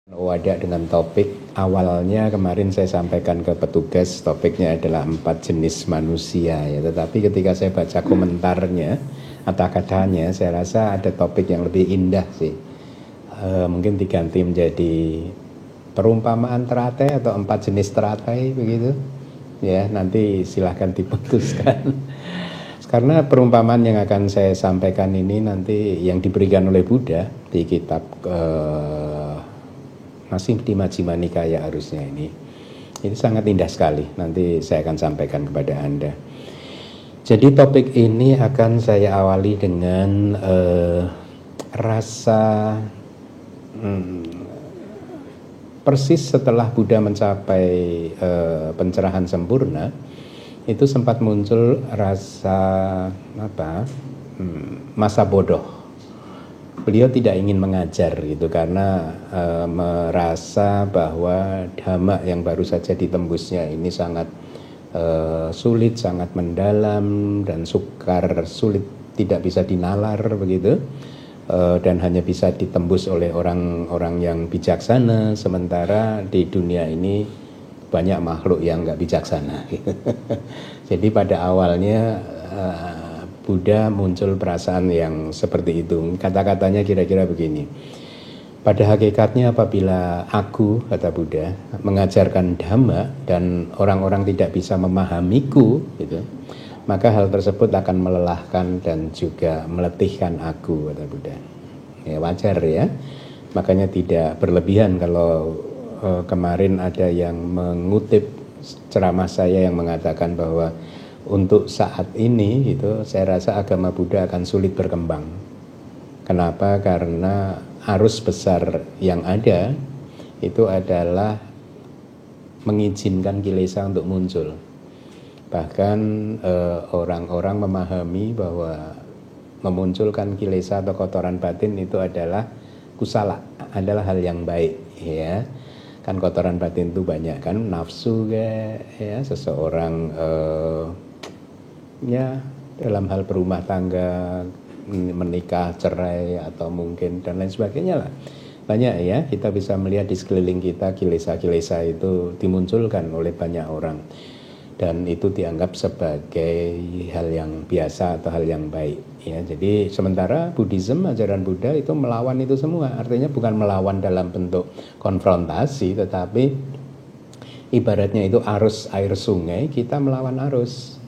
Wadah dengan topik awalnya kemarin saya sampaikan ke petugas, topiknya adalah 4 jenis manusia ya. Tetapi ketika saya baca komentarnya atau katanya, saya rasa ada topik yang lebih indah sih. Mungkin diganti menjadi perumpamaan teratai atau 4 jenis teratai begitu. Ya, nanti silahkan diputuskan. Karena perumpamaan yang akan saya sampaikan ini nanti yang diberikan oleh Buddha di kitab masih di Majjhima Nikaya harusnya ini sangat indah sekali. Nanti saya akan sampaikan kepada Anda. Jadi topik ini akan saya awali dengan rasa persis setelah Buddha mencapai pencerahan sempurna, itu sempat muncul rasa masa bodoh. Beliau tidak ingin mengajar gitu karena merasa bahwa dhamma yang baru saja ditembusnya ini sangat sulit, sangat mendalam dan sukar, sulit, tidak bisa dinalar begitu, dan hanya bisa ditembus oleh orang-orang yang bijaksana, sementara di dunia ini banyak makhluk yang nggak bijaksana. Jadi pada awalnya Buddha muncul perasaan yang seperti itu. Kata-katanya kira-kira begini. Pada hakikatnya apabila aku, kata Buddha, mengajarkan dhamma dan orang-orang tidak bisa memahamiku, gitu, maka hal tersebut akan melelahkan dan juga meletihkan aku, kata Buddha. Ya, wajar ya. Makanya tidak berlebihan kalau kemarin ada yang mengutip ceramah saya yang mengatakan bahwa untuk saat ini itu saya rasa agama Buddha akan sulit berkembang. Kenapa? Karena arus besar yang ada itu adalah mengizinkan kilesa untuk muncul. Bahkan orang-orang memahami bahwa memunculkan kilesa atau kotoran batin itu adalah kusala, adalah hal yang baik ya. Kan kotoran batin itu banyak kan, nafsu ya, seseorang ya dalam hal berumah tangga, menikah, cerai atau mungkin dan lain sebagainya lah. Banyak ya, kita bisa melihat di sekeliling kita kilesa-kilesa itu dimunculkan oleh banyak orang. Dan itu dianggap sebagai hal yang biasa atau hal yang baik ya. Jadi sementara Buddhism, ajaran Buddha itu melawan itu semua. Artinya bukan melawan dalam bentuk konfrontasi, tetapi ibaratnya itu arus air sungai, kita melawan arus.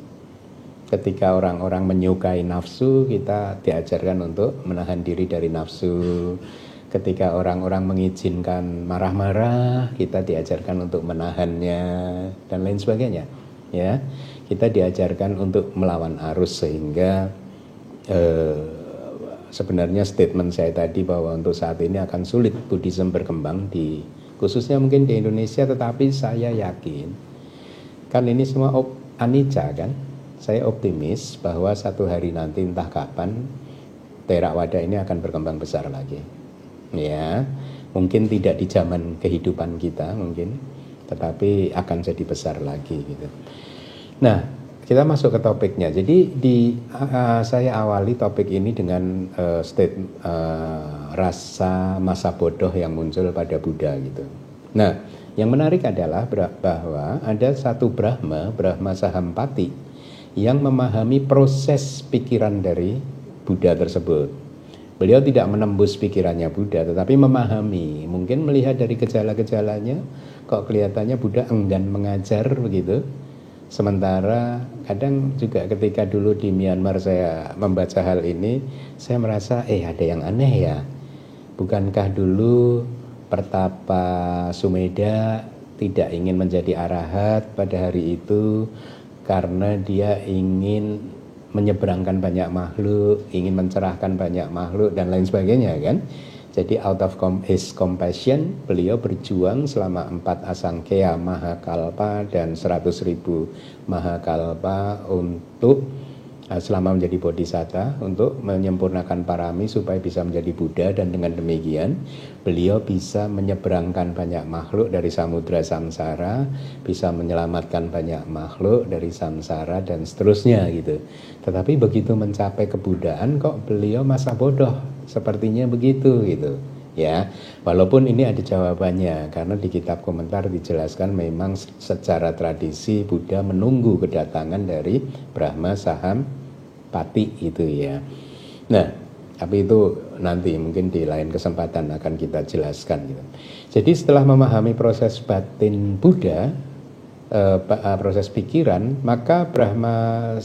Ketika orang-orang menyukai nafsu, kita diajarkan untuk menahan diri dari nafsu. Ketika orang-orang mengizinkan marah-marah, kita diajarkan untuk menahannya dan lain sebagainya. Ya, kita diajarkan untuk melawan arus sehingga sebenarnya statement saya tadi bahwa untuk saat ini akan sulit Buddhism berkembang di khususnya mungkin di Indonesia, tetapi saya yakin kan ini semua anicca kan. Saya optimis bahwa satu hari nanti entah kapan Theravada ini akan berkembang besar lagi. Ya, mungkin tidak di zaman kehidupan kita mungkin, tetapi akan jadi besar lagi gitu. Nah, kita masuk ke topiknya. Jadi saya awali topik ini dengan rasa masa bodoh yang muncul pada Buddha gitu. Nah, yang menarik adalah bahwa ada satu Brahma Sahampati yang memahami proses pikiran dari Buddha tersebut. Beliau tidak menembus pikirannya Buddha, tetapi memahami. Mungkin melihat dari gejala-gejalanya, kok kelihatannya Buddha enggan mengajar begitu. Sementara kadang juga ketika dulu di Myanmar saya membaca hal ini, saya merasa ada yang aneh ya. Bukankah dulu Pertapa Sumedha tidak ingin menjadi arahat pada hari itu karena dia ingin menyeberangkan banyak makhluk, ingin mencerahkan banyak makhluk dan lain sebagainya kan. Jadi out of his compassion, beliau berjuang selama 4 asangkaya mahakalpa dan 100.000 mahakalpa untuk selama menjadi bodhisatta, untuk menyempurnakan parami supaya bisa menjadi Buddha. Dan dengan demikian beliau bisa menyeberangkan banyak makhluk dari samudra samsara, bisa menyelamatkan banyak makhluk dari samsara dan seterusnya gitu. Tetapi begitu mencapai kebudaan kok beliau masa bodoh, sepertinya begitu gitu ya. Walaupun ini ada jawabannya karena di kitab komentar dijelaskan memang secara tradisi Buddha menunggu kedatangan dari Brahma Sahampati itu ya. Nah, tapi itu nanti mungkin di lain kesempatan akan kita jelaskan gitu. Jadi setelah memahami proses batin Buddha, proses pikiran, maka Brahma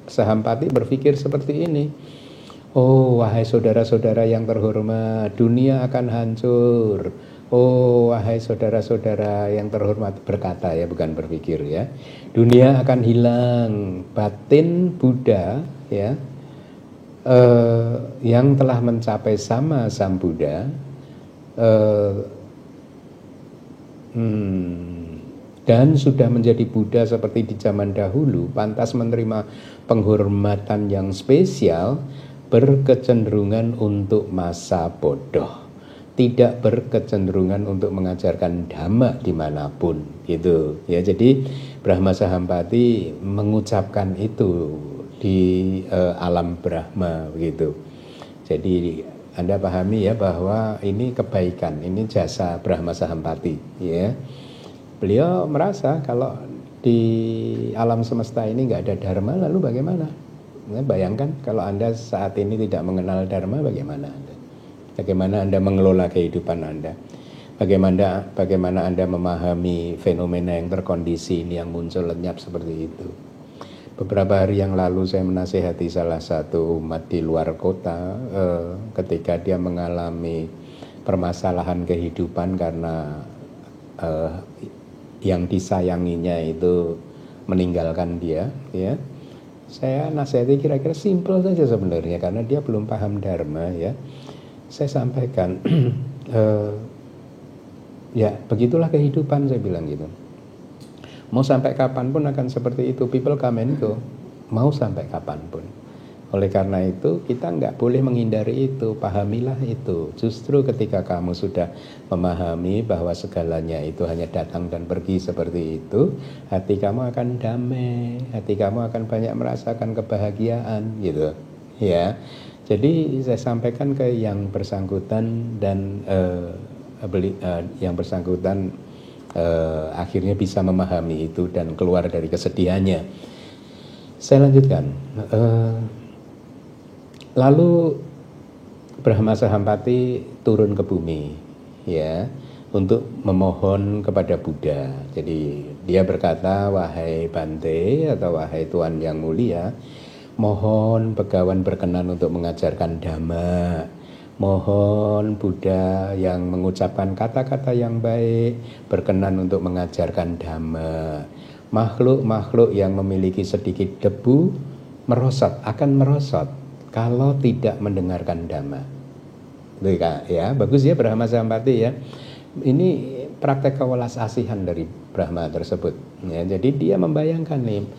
Sahampati berpikir seperti ini. Oh, wahai saudara-saudara yang terhormat, dunia akan hancur. Oh, wahai saudara-saudara yang terhormat, berkata ya, bukan berpikir ya. Dunia akan hilang. Batin Buddha ya, yang telah mencapai sama Sang Buddha, dan sudah menjadi Buddha seperti di zaman dahulu, pantas menerima penghormatan yang spesial, berkecenderungan untuk masa bodoh, tidak berkecenderungan untuk mengajarkan dhamma dimanapun, gitu ya. Jadi Brahma Sahampati mengucapkan itu di alam Brahma, begitu. Jadi Anda pahami ya bahwa ini kebaikan, ini jasa Brahma Sahampati, ya. Beliau merasa kalau di alam semesta ini nggak ada dharma, lalu bagaimana? Nah, bayangkan kalau Anda saat ini tidak mengenal dharma, bagaimana Anda? Bagaimana Anda mengelola kehidupan Anda? Bagaimana Anda memahami fenomena yang terkondisi ini yang muncul lenyap seperti itu? Beberapa hari yang lalu saya menasihati salah satu umat di luar kota ketika dia mengalami permasalahan kehidupan karena yang disayanginya itu meninggalkan dia, ya. Saya nasihati kira-kira simpel saja sebenarnya karena dia belum paham dharma ya. Saya sampaikan ya begitulah kehidupan, saya bilang gitu. Mau sampai kapanpun akan seperti itu, people come and go, mau sampai kapanpun. Oleh karena itu kita nggak boleh menghindari itu, pahamilah itu. Justru ketika kamu sudah memahami bahwa segalanya itu hanya datang dan pergi seperti itu, hati kamu akan damai, hati kamu akan banyak merasakan kebahagiaan gitu ya. Jadi saya sampaikan ke yang bersangkutan dan yang bersangkutan akhirnya bisa memahami itu dan keluar dari kesedihannya. Saya lanjutkan. Lalu Brahma Sahampati turun ke bumi ya untuk memohon kepada Buddha. Jadi dia berkata, wahai Bante atau wahai Tuan yang mulia, mohon Begawan berkenan untuk mengajarkan dhamma. Mohon Buddha yang mengucapkan kata-kata yang baik berkenan untuk mengajarkan dhamma. Makhluk-makhluk yang memiliki sedikit debu akan merosot kalau tidak mendengarkan dhamma. Ya, bagus ya Brahma Sahampati ya. Ini praktek kewelas asihan dari Brahma tersebut. Ya, jadi dia membayangkan nih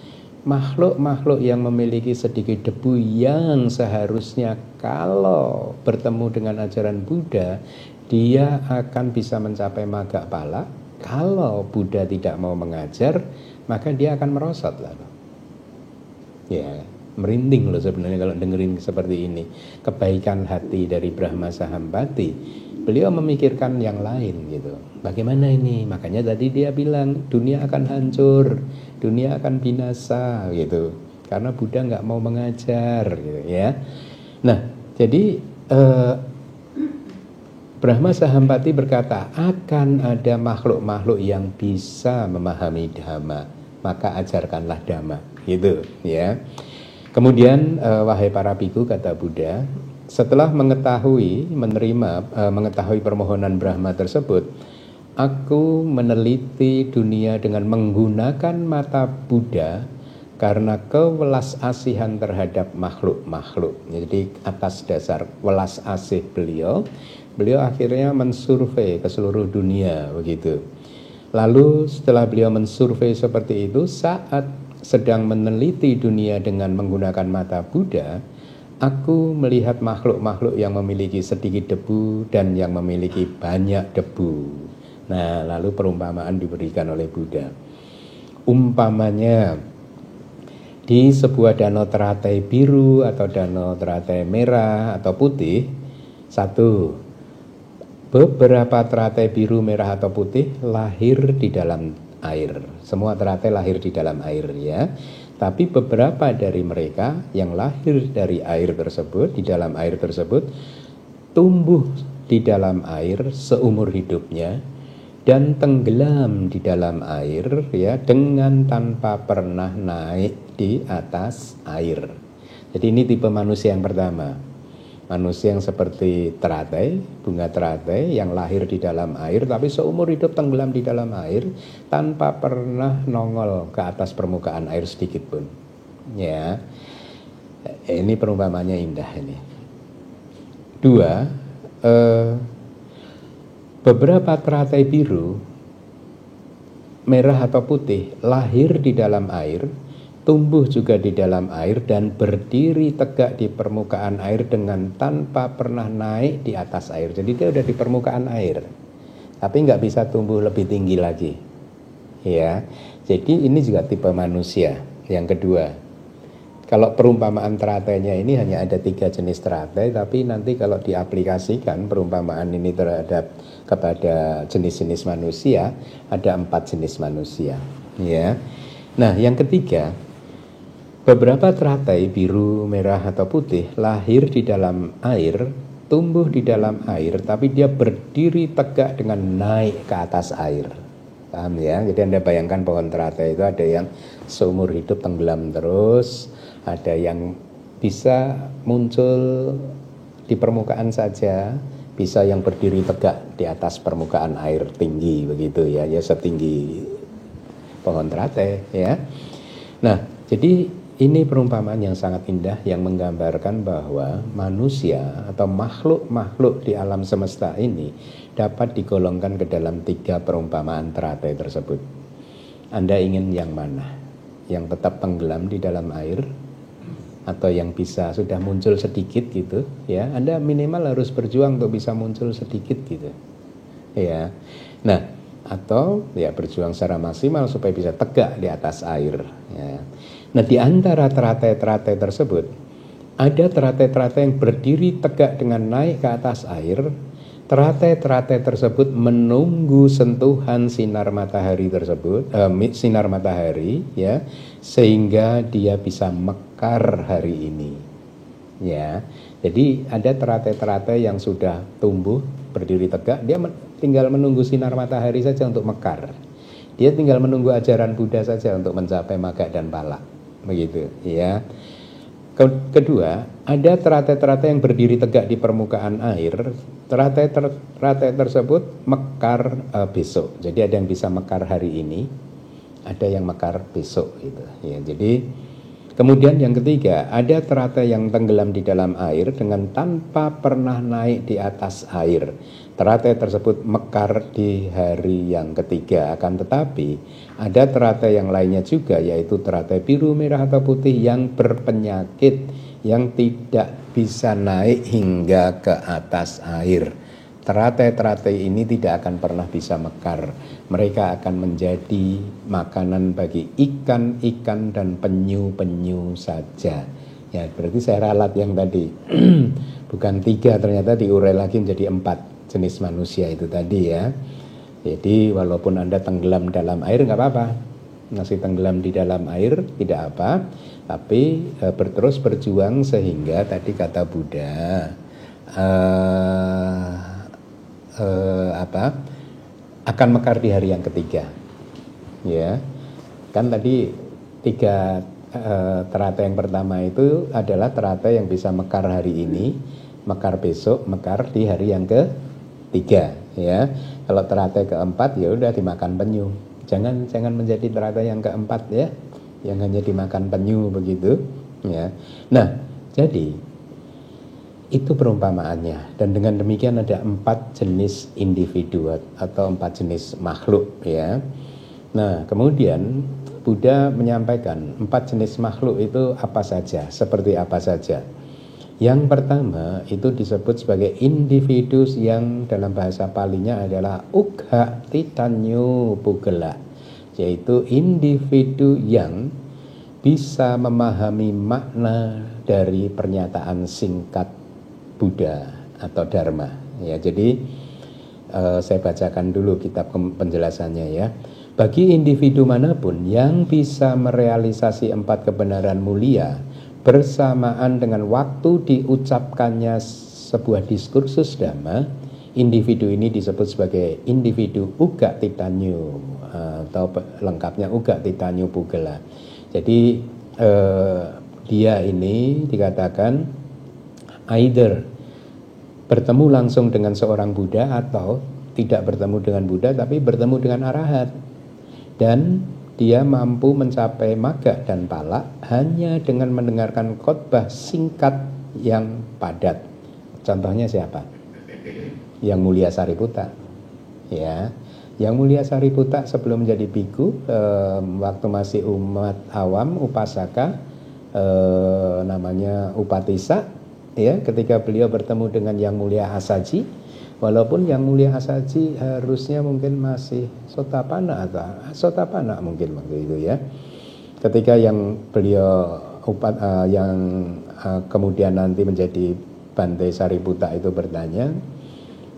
makhluk-makhluk yang memiliki sedikit debu yang seharusnya kalau bertemu dengan ajaran Buddha dia akan bisa mencapai magga pala. Kalau Buddha tidak mau mengajar, maka dia akan merosot lalu. Ya, merinding loh sebenarnya kalau dengerin seperti ini. Kebaikan hati dari Brahma Sahampati, beliau memikirkan yang lain gitu. Bagaimana ini? Makanya tadi dia bilang dunia akan hancur, dunia akan binasa gitu. Karena Buddha nggak mau mengajar gitu ya. Nah, jadi Brahma Sahampati berkata, akan ada makhluk-makhluk yang bisa memahami dhamma, maka ajarkanlah dhamma gitu ya. Kemudian wahai para biku, kata Buddha, setelah mengetahui permohonan Brahma tersebut, aku meneliti dunia dengan menggunakan mata Buddha karena kewelas asihan terhadap makhluk-makhluk. Jadi atas dasar welas asih beliau akhirnya mensurvei ke seluruh dunia begitu. Lalu setelah beliau mensurvei seperti itu, saat sedang meneliti dunia dengan menggunakan mata Buddha, aku melihat makhluk-makhluk yang memiliki sedikit debu dan yang memiliki banyak debu. Nah, lalu perumpamaan diberikan oleh Buddha. Umpamanya di sebuah danau teratai biru atau danau teratai merah atau putih, satu, beberapa teratai biru, merah atau putih lahir di dalam air. Semua teratai lahir di dalam air ya. Tapi beberapa dari mereka yang lahir dari air tersebut, di dalam air tersebut, tumbuh di dalam air seumur hidupnya dan tenggelam di dalam air ya, dengan tanpa pernah naik di atas air. Jadi ini tipe manusia yang pertama. Manusia yang seperti teratai, bunga teratai yang lahir di dalam air tapi seumur hidup tenggelam di dalam air tanpa pernah nongol ke atas permukaan air sedikit pun. Ya. Ini perumpamannya indah ini. Dua, beberapa teratai biru, merah atau putih lahir di dalam air, tumbuh juga di dalam air dan berdiri tegak di permukaan air dengan tanpa pernah naik di atas air. Jadi dia udah di permukaan air, tapi nggak bisa tumbuh lebih tinggi lagi. Ya, jadi ini juga tipe manusia. Yang kedua, kalau perumpamaan teratainya ini hanya ada 3 jenis teratai, tapi nanti kalau diaplikasikan perumpamaan ini terhadap kepada jenis-jenis manusia, ada 4 jenis manusia. Ya, nah yang ketiga, beberapa teratai biru, merah atau putih lahir di dalam air, tumbuh di dalam air, tapi dia berdiri tegak dengan naik ke atas air. Paham ya? Jadi Anda bayangkan pohon teratai itu ada yang seumur hidup tenggelam terus, ada yang bisa muncul di permukaan saja, bisa yang berdiri tegak di atas permukaan air tinggi begitu ya, ya setinggi pohon teratai ya. Nah, jadi ini perumpamaan yang sangat indah yang menggambarkan bahwa manusia atau makhluk-makhluk di alam semesta ini dapat digolongkan ke dalam 3 perumpamaan teratai tersebut. Anda ingin yang mana? Yang tetap tenggelam di dalam air atau yang bisa sudah muncul sedikit gitu ya? Anda minimal harus berjuang untuk bisa muncul sedikit gitu. Ya. Nah, atau ya berjuang secara maksimal supaya bisa tegak di atas air ya. Nah, di antara teratai-teratai tersebut ada teratai-teratai yang berdiri tegak dengan naik ke atas air. Teratai-teratai tersebut menunggu sentuhan sinar matahari tersebut, sinar matahari ya, sehingga dia bisa mekar hari ini. Ya. Jadi ada teratai-teratai yang sudah tumbuh berdiri tegak, dia tinggal menunggu sinar matahari saja untuk mekar. Dia tinggal menunggu ajaran Buddha saja untuk mencapai maga dan pala. Begitu ya. Kedua, ada teratai-teratai yang berdiri tegak di permukaan air. Teratai tersebut mekar besok. Jadi ada yang bisa mekar hari ini, ada yang mekar besok gitu ya. Jadi kemudian yang ketiga, ada teratai yang tenggelam di dalam air dengan tanpa pernah naik di atas air. Teratai tersebut mekar di hari yang ketiga. Akan tetapi ada teratai yang lainnya juga, yaitu teratai biru, merah atau putih yang berpenyakit, yang tidak bisa naik hingga ke atas air. Teratai-teratai ini tidak akan pernah bisa mekar. Mereka akan menjadi makanan bagi ikan-ikan dan penyu-penyu saja. Ya, berarti saya ralat yang tadi bukan 3, ternyata diurai lagi menjadi 4 jenis manusia itu tadi ya. Jadi walaupun Anda tenggelam dalam air nggak apa-apa, masih tenggelam di dalam air tidak apa, tapi terus berjuang sehingga tadi kata Buddha akan mekar di hari yang ketiga. Ya, kan tadi 3 teratai yang pertama itu adalah teratai yang bisa mekar hari ini, mekar besok, mekar di hari yang ketiga. Ya, kalau teratai keempat ya udah dimakan penyu. Jangan menjadi teratai yang keempat ya, yang hanya dimakan penyu begitu. Ya, nah jadi itu perumpamaannya, dan dengan demikian ada 4 jenis individu atau 4 jenis makhluk ya. Nah kemudian Buddha menyampaikan 4 jenis makhluk itu apa saja, seperti apa saja. Yang pertama itu disebut sebagai individu yang dalam bahasa Palinya adalah Ugha Titanyo Pugela, yaitu individu yang bisa memahami makna dari pernyataan singkat Buddha atau Dharma. Ya, jadi Saya bacakan dulu kitab penjelasannya ya. Bagi individu manapun yang bisa merealisasi 4 kebenaran mulia bersamaan dengan waktu diucapkannya sebuah diskursus dhamma, individu ini disebut sebagai individu Uga Titanyu, atau lengkapnya Uga Titanyu Pugala. Jadi dia ini dikatakan either bertemu langsung dengan seorang Buddha atau tidak bertemu dengan Buddha tapi bertemu dengan arahat, dan dia mampu mencapai magga dan pala hanya dengan mendengarkan khotbah singkat yang padat. Contohnya siapa? Yang Mulia Sariputta. Ya, Yang Mulia Sariputta sebelum menjadi biku, waktu masih umat awam, upasaka, namanya Upatissa, ya, ketika beliau bertemu dengan Yang Mulia Asaji, walaupun Yang Mulia Asaji harusnya mungkin masih Sotapanna atau Sotapanna mungkin waktu itu ya. Ketika yang beliau kemudian nanti menjadi Bante Sariputta itu bertanya,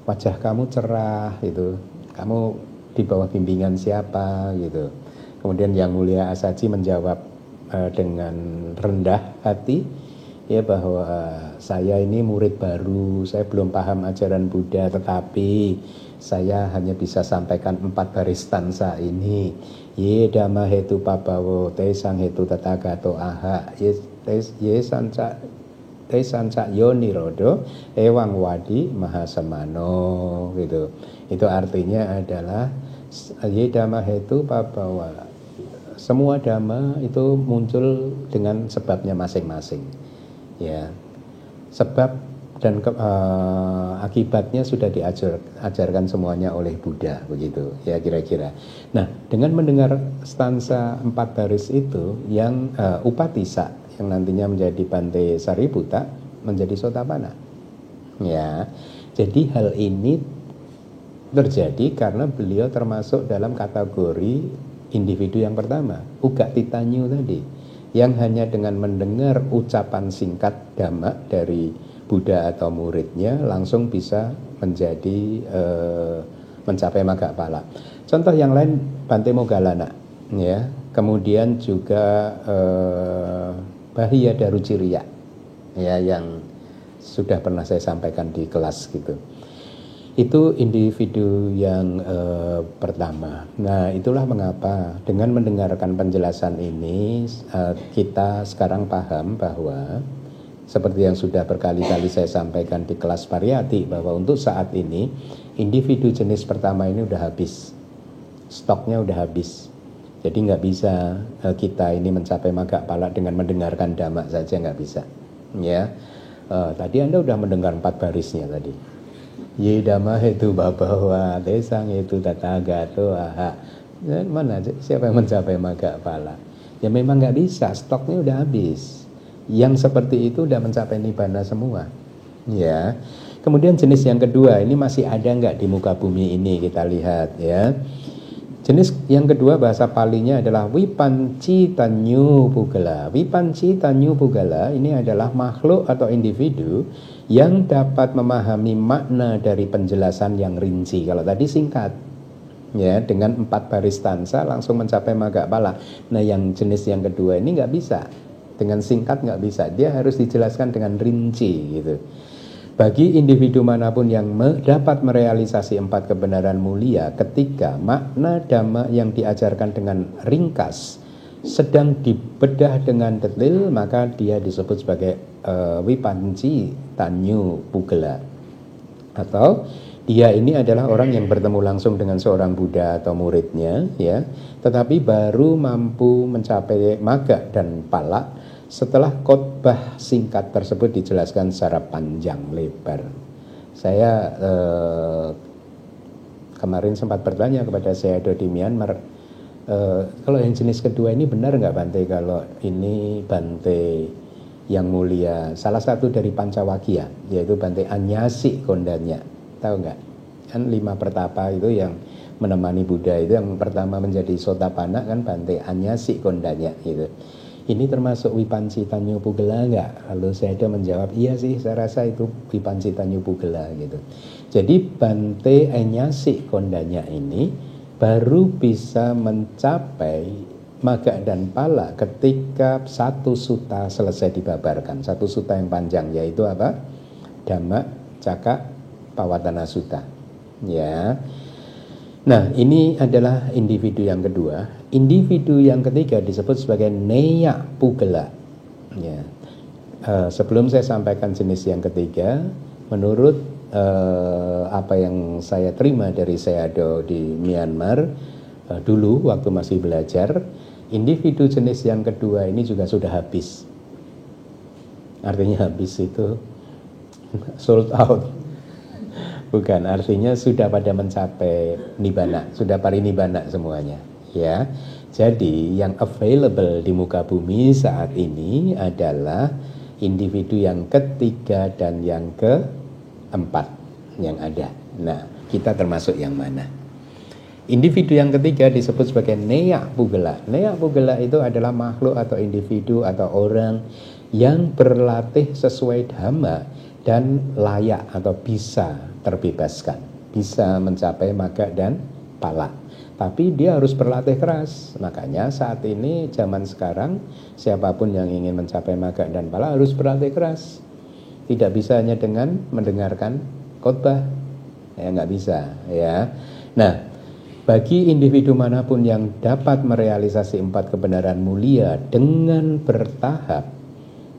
wajah kamu cerah gitu, kamu di bawah bimbingan siapa gitu. Kemudian Yang Mulia Asaji menjawab dengan rendah hati, ya, bahwa saya ini murid baru, saya belum paham ajaran Buddha, tetapi saya hanya bisa sampaikan 4 baris stansa ini. Ye dhamma hetu pabawo te sang hetu tatagato aha ye sanca yo nirodo ewang wadi mahasemano gitu. Itu artinya adalah ye dhamma hetu pabawa, semua dhamma itu muncul dengan sebabnya masing-masing. Ya, sebab dan akibatnya sudah diajarkan semuanya oleh Buddha, begitu ya kira-kira. Nah, dengan mendengar stansa 4 baris itu, yang Upatissa yang nantinya menjadi Bante Sariputta menjadi Sotapanna. Ya, jadi hal ini terjadi karena beliau termasuk dalam kategori individu yang pertama, Uga Titanyu tadi, yang hanya dengan mendengar ucapan singkat dhamma dari Buddha atau muridnya langsung bisa menjadi mencapai magga pala. Contoh yang lain Bante Moggallana, ya, kemudian juga Bahia Daruciriya, ya, yang sudah pernah saya sampaikan di kelas gitu. Itu individu yang pertama. Nah, itulah mengapa dengan mendengarkan penjelasan ini kita sekarang paham bahwa seperti yang sudah berkali-kali saya sampaikan di kelas Pariyati, bahwa untuk saat ini individu jenis pertama ini udah habis, stoknya udah habis. Jadi nggak bisa kita ini mencapai magga pala dengan mendengarkan dhamma saja, nggak bisa. Ya, tadi Anda udah mendengar 4 barisnya tadi. Ye dhamma hetu babawa desang hetu tatagato aha. Mana siapa yang mencapai magga pala? Ya memang nggak bisa, stoknya udah habis. Yang seperti itu udah mencapai nibbana semua. Ya. Kemudian jenis yang kedua ini masih ada nggak di muka bumi ini, kita lihat ya. Jenis yang kedua bahasa Palinya adalah Vipanci Tanyu Pugala. Vipanci Tanyu Pugala ini adalah makhluk atau individu yang dapat memahami makna dari penjelasan yang rinci. Kalau tadi singkat, ya, dengan 4 baris stansa langsung mencapai magga pala. Nah, yang jenis yang kedua ini nggak bisa. Dengan singkat nggak bisa, dia harus dijelaskan dengan rinci gitu. Bagi individu manapun yang dapat merealisasi 4 kebenaran mulia, ketika makna dhamma yang diajarkan dengan ringkas sedang dibedah dengan detail, maka dia disebut sebagai Vipanci Tanyu Pugala. Atau dia ini adalah orang yang bertemu langsung dengan seorang Buddha atau muridnya, ya, tetapi baru mampu mencapai magga dan pala setelah khotbah singkat tersebut dijelaskan secara panjang lebar. Saya kemarin sempat bertanya kepada Sayadaw di Myanmar, kalau yang jenis kedua ini benar nggak Bante, kalau ini Bante yang mulia, salah satu dari Pancawakya, yaitu Bante Anyasi Kondanya, tahu nggak? Kan 5 pertapa itu yang menemani Buddha itu, yang pertama menjadi Sotapanna kan Bante Anyasi Kondanya gitu. Ini termasuk Vipanci Tanyu Pugala enggak? Lalu saya menjawab, iya sih, saya rasa itu Vipanci Tanyu Pugala gitu. Jadi Bante Enyasi Kondanya ini baru bisa mencapai maga dan pala ketika satu suta selesai dibabarkan. Satu suta yang panjang, yaitu apa? Dhamma Caka Pawatana Sutta. Ya. Nah, ini adalah individu yang kedua. Individu yang ketiga disebut sebagai Neya Pugala. Ya. Sebelum saya sampaikan jenis yang ketiga, menurut apa yang saya terima dari Sayadaw di Myanmar dulu waktu masih belajar, individu jenis yang kedua ini juga sudah habis. Artinya habis itu sold out. Bukan, artinya sudah pada mencapai nibbana, sudah parinibbana semuanya, ya. Jadi yang available di muka bumi saat ini adalah individu yang ketiga dan yang keempat yang ada. Nah, kita termasuk yang mana? Individu yang ketiga disebut sebagai Neya Pugala. Neya Pugala itu adalah makhluk atau individu atau orang yang berlatih sesuai dhamma dan layak atau bisa terbebaskan, bisa mencapai maga dan pala. Tapi dia harus berlatih keras. Makanya saat ini zaman sekarang siapapun yang ingin mencapai maga dan pala harus berlatih keras. Tidak bisa hanya dengan mendengarkan khotbah, ya nggak bisa, ya. Nah, bagi individu manapun yang dapat merealisasi 4 kebenaran mulia dengan bertahap,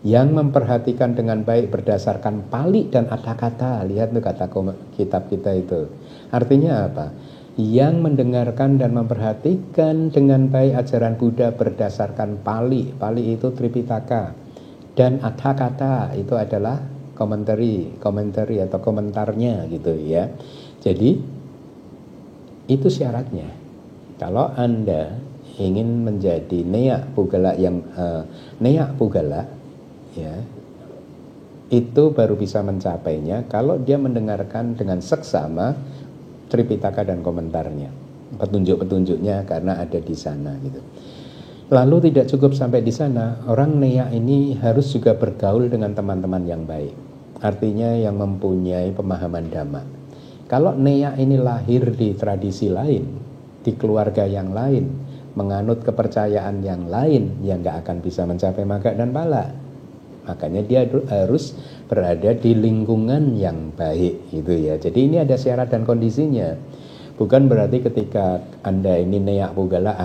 yang memperhatikan dengan baik berdasarkan pali dan kata-kata. Lihat tuh kata kitab kita itu. Artinya apa? Yang mendengarkan dan memperhatikan dengan baik ajaran Buddha berdasarkan pali. Pali itu Tripitaka. Dan kata-kata itu adalah komentari atau komentarnya gitu ya. Jadi itu syaratnya. Kalau Anda ingin menjadi Neya Pugala yang Neya Pugala, ya, itu baru bisa mencapainya kalau dia mendengarkan dengan seksama Tripitaka dan komentarnya, petunjuk-petunjuknya, karena ada di sana gitu. Lalu tidak cukup sampai di sana, orang Neya ini harus juga bergaul dengan teman-teman yang baik, artinya yang mempunyai pemahaman dhamma. Kalau Neya ini lahir di tradisi lain, di keluarga yang lain, menganut kepercayaan yang lain, yang gak akan bisa mencapai maga dan pala. Makanya dia harus berada di lingkungan yang baik gitu ya. Jadi ini ada syarat dan kondisinya. Bukan berarti ketika Anda ini Neya Pugala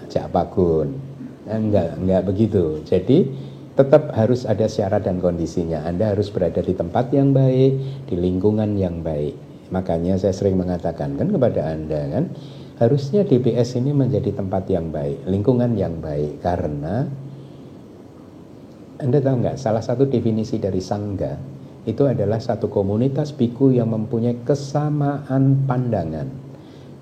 jak pagun. Enggak begitu. Jadi tetap harus ada syarat dan kondisinya. Anda harus berada di tempat yang baik, di lingkungan yang baik. Makanya saya sering mengatakan kan kepada Anda kan, harusnya DBS ini menjadi tempat yang baik, lingkungan yang baik, karena Anda tahu nggak, salah satu definisi dari Sangha itu adalah satu komunitas biku yang mempunyai kesamaan pandangan,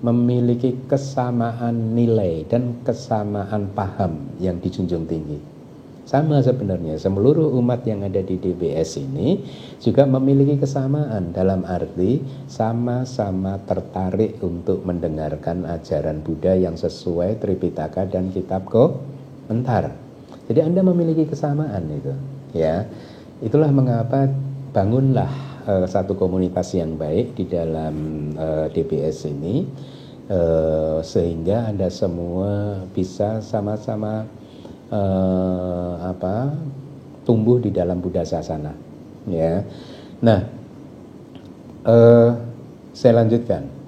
memiliki kesamaan nilai dan kesamaan paham yang dijunjung tinggi. Sama sebenarnya, seluruh umat yang ada di DBS ini juga memiliki kesamaan, dalam arti sama-sama tertarik untuk mendengarkan ajaran Buddha yang sesuai Tripitaka dan kitab komentar. Jadi Anda memiliki kesamaan itu, ya. Itulah mengapa bangunlah satu komunitas yang baik di dalam DBS ini, sehingga Anda semua bisa sama-sama tumbuh di dalam Buddha Sasana, ya. Nah, saya lanjutkan.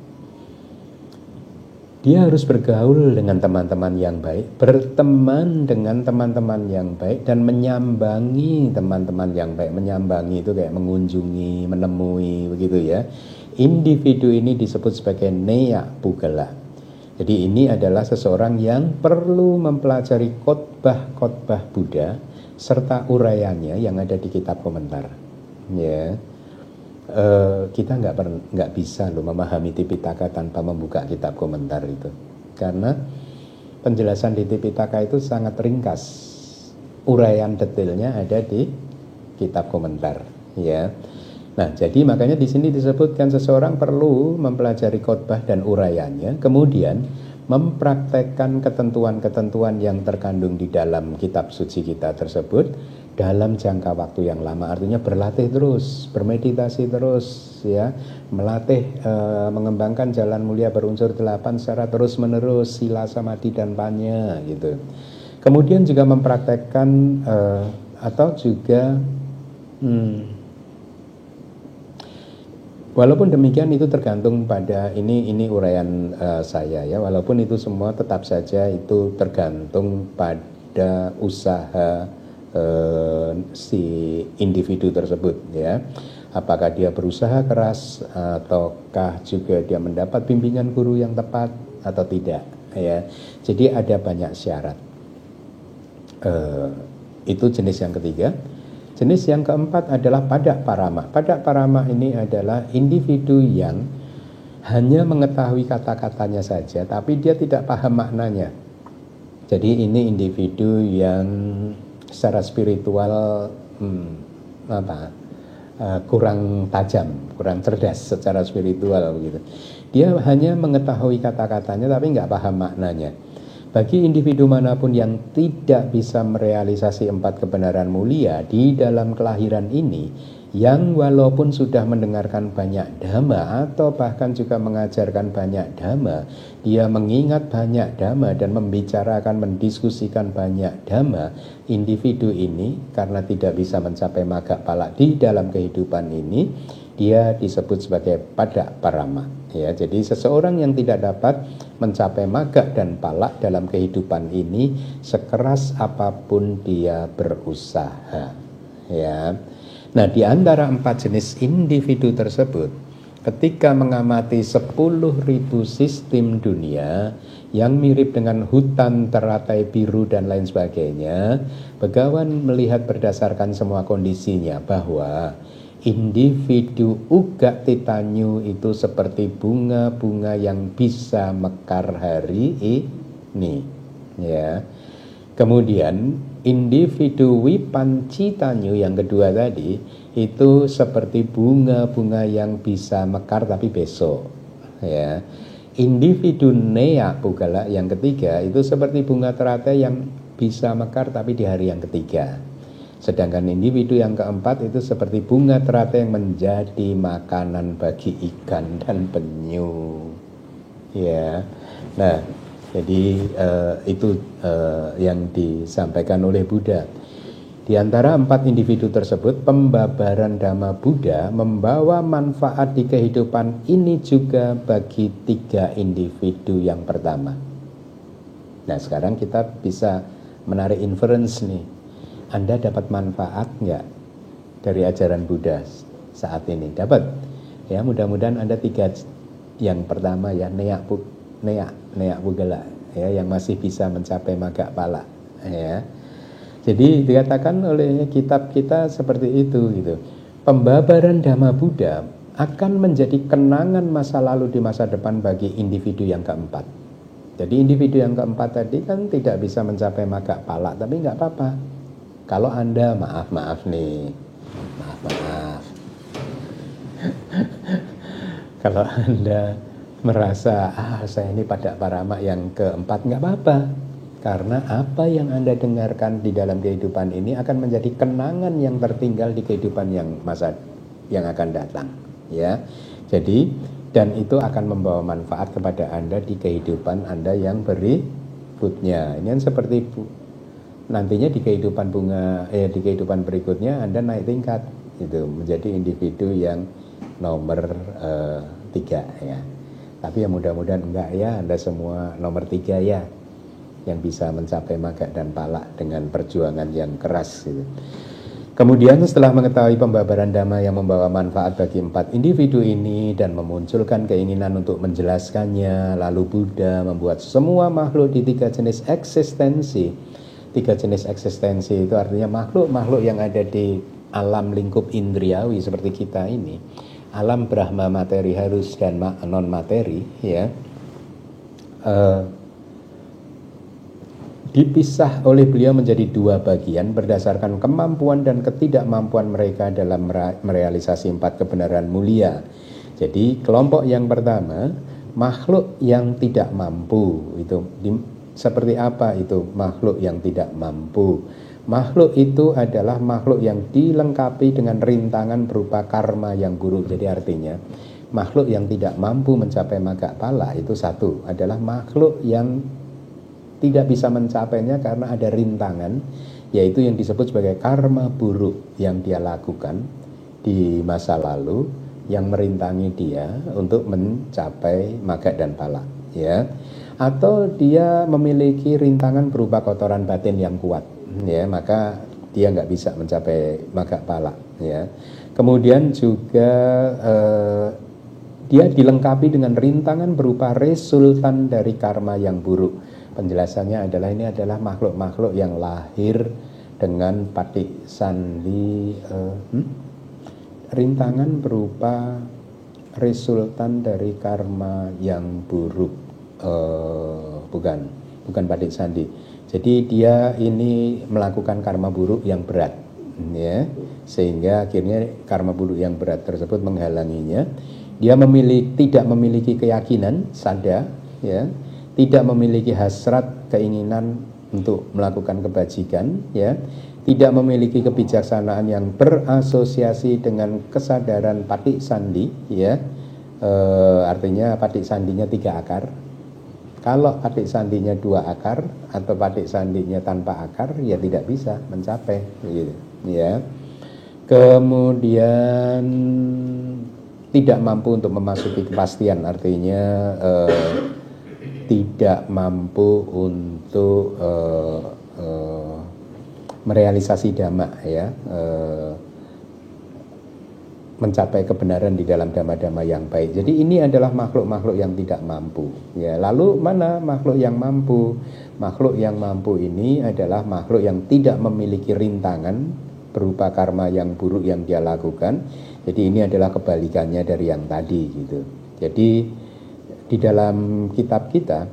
Dia harus bergaul dengan teman-teman yang baik, berteman dengan teman-teman yang baik, dan menyambangi teman-teman yang baik. Menyambangi itu kayak mengunjungi, menemui, begitu ya. Individu ini disebut sebagai Neya Pugala. Jadi ini adalah seseorang yang perlu mempelajari khotbah-khotbah Buddha serta uraiannya yang ada di kitab komentar. Ya. Kita nggak bisa loh memahami Tipitaka tanpa membuka kitab komentar itu, karena penjelasan di Tipitaka itu sangat ringkas, uraian detailnya ada di kitab komentar, ya. Nah, jadi makanya di sini disebutkan seseorang perlu mempelajari khotbah dan uraiannya, kemudian mempraktekkan ketentuan-ketentuan yang terkandung di dalam kitab suci kita tersebut, dalam jangka waktu yang lama, artinya berlatih terus, bermeditasi terus, ya, melatih mengembangkan jalan mulia berunsur 8 secara terus menerus, sila, samadhi dan panya, gitu. Kemudian juga mempraktekkan atau juga walaupun demikian itu tergantung pada ini uraian saya, ya, walaupun itu semua tetap saja itu tergantung pada usaha si individu tersebut, ya, apakah dia berusaha keras ataukah juga dia mendapat bimbingan guru yang tepat atau tidak, ya. Jadi ada banyak syarat. Itu jenis yang ketiga. Jenis yang keempat adalah padak parama. Padak parama ini adalah individu yang hanya mengetahui kata-katanya saja, tapi dia tidak paham maknanya. Jadi ini individu yang secara spiritual kurang tajam, kurang cerdas secara spiritual, begitu. Dia hanya mengetahui kata-katanya tapi nggak paham maknanya. Bagi individu manapun yang tidak bisa merealisasi 4 kebenaran mulia di dalam kelahiran ini, yang walaupun sudah mendengarkan banyak dhamma atau bahkan juga mengajarkan banyak dhamma, dia mengingat banyak dhamma dan membicarakan, mendiskusikan banyak dhamma, individu ini karena tidak bisa mencapai magga pala di dalam kehidupan ini, dia disebut sebagai padak parama, ya. Jadi seseorang yang tidak dapat mencapai magga dan pala dalam kehidupan ini, sekeras apapun dia berusaha, ya. Nah, di antara 4 jenis individu tersebut, ketika mengamati 10.000 sistem dunia yang mirip dengan hutan teratai biru dan lain sebagainya, Begawan melihat berdasarkan semua kondisinya bahwa individu Uga Titanyu itu seperti bunga-bunga yang bisa mekar hari ini, ya. Kemudian individu Wipancitanyu yang kedua tadi itu seperti bunga-bunga yang bisa mekar tapi besok, ya. Individu Nea Pugala yang ketiga itu seperti bunga teratai yang bisa mekar tapi di hari yang ketiga. Sedangkan individu yang keempat itu seperti bunga teratai yang menjadi makanan bagi ikan dan penyu, ya. Nah, jadi itu yang disampaikan oleh Buddha. Di antara 4 individu tersebut, pembabaran Dhamma Buddha membawa manfaat di kehidupan ini juga bagi 3 individu yang pertama. Nah, sekarang kita bisa menarik inference nih. Anda dapat manfaat nggak dari ajaran Buddha saat ini? Dapat? Ya, mudah-mudahan Anda 3 yang pertama, ya, Nea Pugala, ya, yang masih bisa mencapai magga pala, ya. Jadi dikatakan oleh kitab kita seperti itu, gitu. Pembabaran Dhamma Buddha akan menjadi kenangan masa lalu di masa depan bagi individu yang keempat. Jadi individu yang keempat tadi kan tidak bisa mencapai magga pala, tapi nggak apa-apa. Kalau Anda maaf nih, maaf. Kalau Anda merasa saya ini padak parama yang keempat, nggak apa-apa, karena apa yang Anda dengarkan di dalam kehidupan ini akan menjadi kenangan yang tertinggal di kehidupan yang masa yang akan datang, ya. Jadi dan itu akan membawa manfaat kepada Anda di kehidupan Anda yang berikutnya. Ini kan seperti nantinya di kehidupan di kehidupan berikutnya Anda naik tingkat, itu menjadi individu yang nomor 3, ya. Tapi ya mudah-mudahan enggak, ya, Anda semua nomor 3, ya, yang bisa mencapai magga dan pala dengan perjuangan yang keras, gitu. Kemudian setelah mengetahui pembabaran Dhamma yang membawa manfaat bagi 4 individu ini dan memunculkan keinginan untuk menjelaskannya, lalu Buddha membuat semua makhluk di 3 jenis eksistensi. 3 jenis eksistensi itu artinya makhluk-makhluk yang ada di alam lingkup indriawi seperti kita ini, alam Brahma materi halus dan non materi, ya, dipisah oleh beliau menjadi 2 bagian berdasarkan kemampuan dan ketidakmampuan mereka dalam merealisasi 4 kebenaran mulia. Jadi kelompok yang pertama, makhluk yang tidak mampu. Itu seperti apa itu makhluk yang tidak mampu? Makhluk itu adalah makhluk yang dilengkapi dengan rintangan berupa karma yang buruk. Jadi artinya makhluk yang tidak mampu mencapai magga pala itu satu adalah makhluk yang tidak bisa mencapainya karena ada rintangan, yaitu yang disebut sebagai karma buruk yang dia lakukan di masa lalu yang merintangi dia untuk mencapai magga dan pala, ya. Atau dia memiliki rintangan berupa kotoran batin yang kuat, ya, maka dia nggak bisa mencapai magga pala, ya. Kemudian juga dia dilengkapi dengan rintangan berupa resultan dari karma yang buruk. Penjelasannya adalah ini adalah makhluk-makhluk yang lahir dengan patik sandi, rintangan berupa resultan dari karma yang buruk, bukan patik sandi. Jadi dia ini melakukan karma buruk yang berat, ya, sehingga akhirnya karma buruk yang berat tersebut menghalanginya. Dia tidak memiliki keyakinan sada, ya, tidak memiliki hasrat keinginan untuk melakukan kebajikan, ya, tidak memiliki kebijaksanaan yang berasosiasi dengan kesadaran patik sandi, ya, artinya patik sandinya 3 akar. Kalau patik sandinya 2 akar atau patik sandinya tanpa akar, ya tidak bisa mencapai, gitu, ya. Kemudian tidak mampu untuk memasuki kepastian, artinya tidak mampu untuk merealisasi dhamma, ya, mencapai kebenaran di dalam dhamma-dhamma yang baik. Jadi ini adalah makhluk-makhluk yang tidak mampu, ya. Lalu mana makhluk yang mampu? Makhluk yang mampu ini adalah makhluk yang tidak memiliki rintangan berupa karma yang buruk yang dia lakukan. Jadi ini adalah kebalikannya dari yang tadi, gitu. Jadi di dalam kitab kita,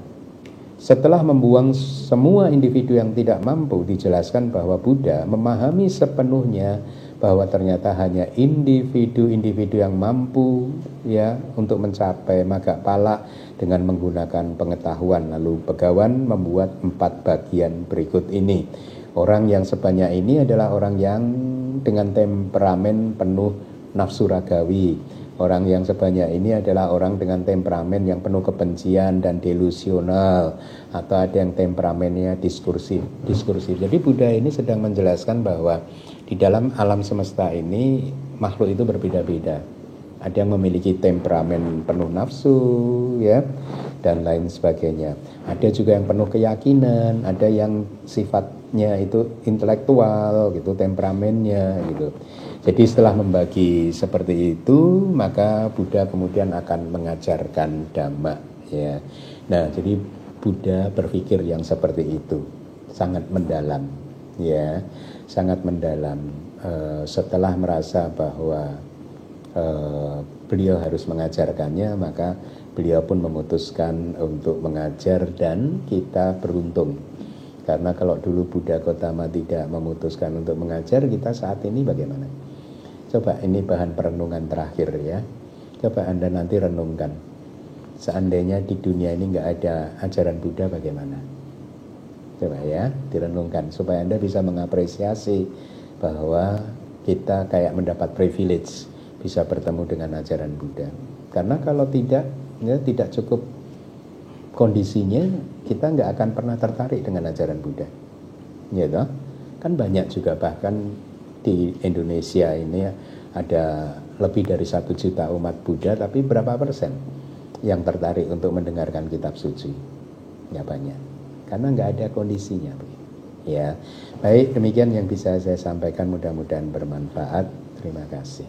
setelah membuang semua individu yang tidak mampu, dijelaskan bahwa Buddha memahami sepenuhnya bahwa ternyata hanya individu-individu yang mampu, ya, untuk mencapai magga pala dengan menggunakan pengetahuan. Lalu Begawan membuat 4 bagian berikut ini. Orang yang sebanyak ini adalah orang yang dengan temperamen penuh nafsu ragawi. Orang yang sebanyak ini adalah orang dengan temperamen yang penuh kebencian dan delusional, atau ada yang temperamennya diskursif. Jadi Buddha ini sedang menjelaskan bahwa di dalam alam semesta ini makhluk itu berbeda-beda. Ada yang memiliki temperamen penuh nafsu, ya, dan lain sebagainya. Ada juga yang penuh keyakinan, ada yang sifatnya itu intelektual, gitu, temperamennya, gitu. Jadi setelah membagi seperti itu, maka Buddha kemudian akan mengajarkan dhamma, ya. Nah, jadi Buddha berpikir yang seperti itu, sangat mendalam, ya, sangat mendalam. Setelah merasa bahwa beliau harus mengajarkannya, maka beliau pun memutuskan untuk mengajar, dan kita beruntung. Karena kalau dulu Buddha Gautama tidak memutuskan untuk mengajar, kita saat ini bagaimana? Coba, ini bahan perenungan terakhir, ya. Coba Anda nanti renungkan, seandainya di dunia ini nggak ada ajaran Buddha, bagaimana? Coba, ya, direnungkan supaya Anda bisa mengapresiasi bahwa kita kayak mendapat privilege bisa bertemu dengan ajaran Buddha. Karena kalau tidak, ya, tidak cukup kondisinya, kita nggak akan pernah tertarik dengan ajaran Buddha, ya toh? Kan banyak juga, bahkan di Indonesia ini ada lebih dari 1 juta umat Buddha, tapi berapa persen yang tertarik untuk mendengarkan kitab suci? Ya banyak, karena nggak ada kondisinya, ya. Baik, demikian yang bisa saya sampaikan, mudah-mudahan bermanfaat. Terima kasih.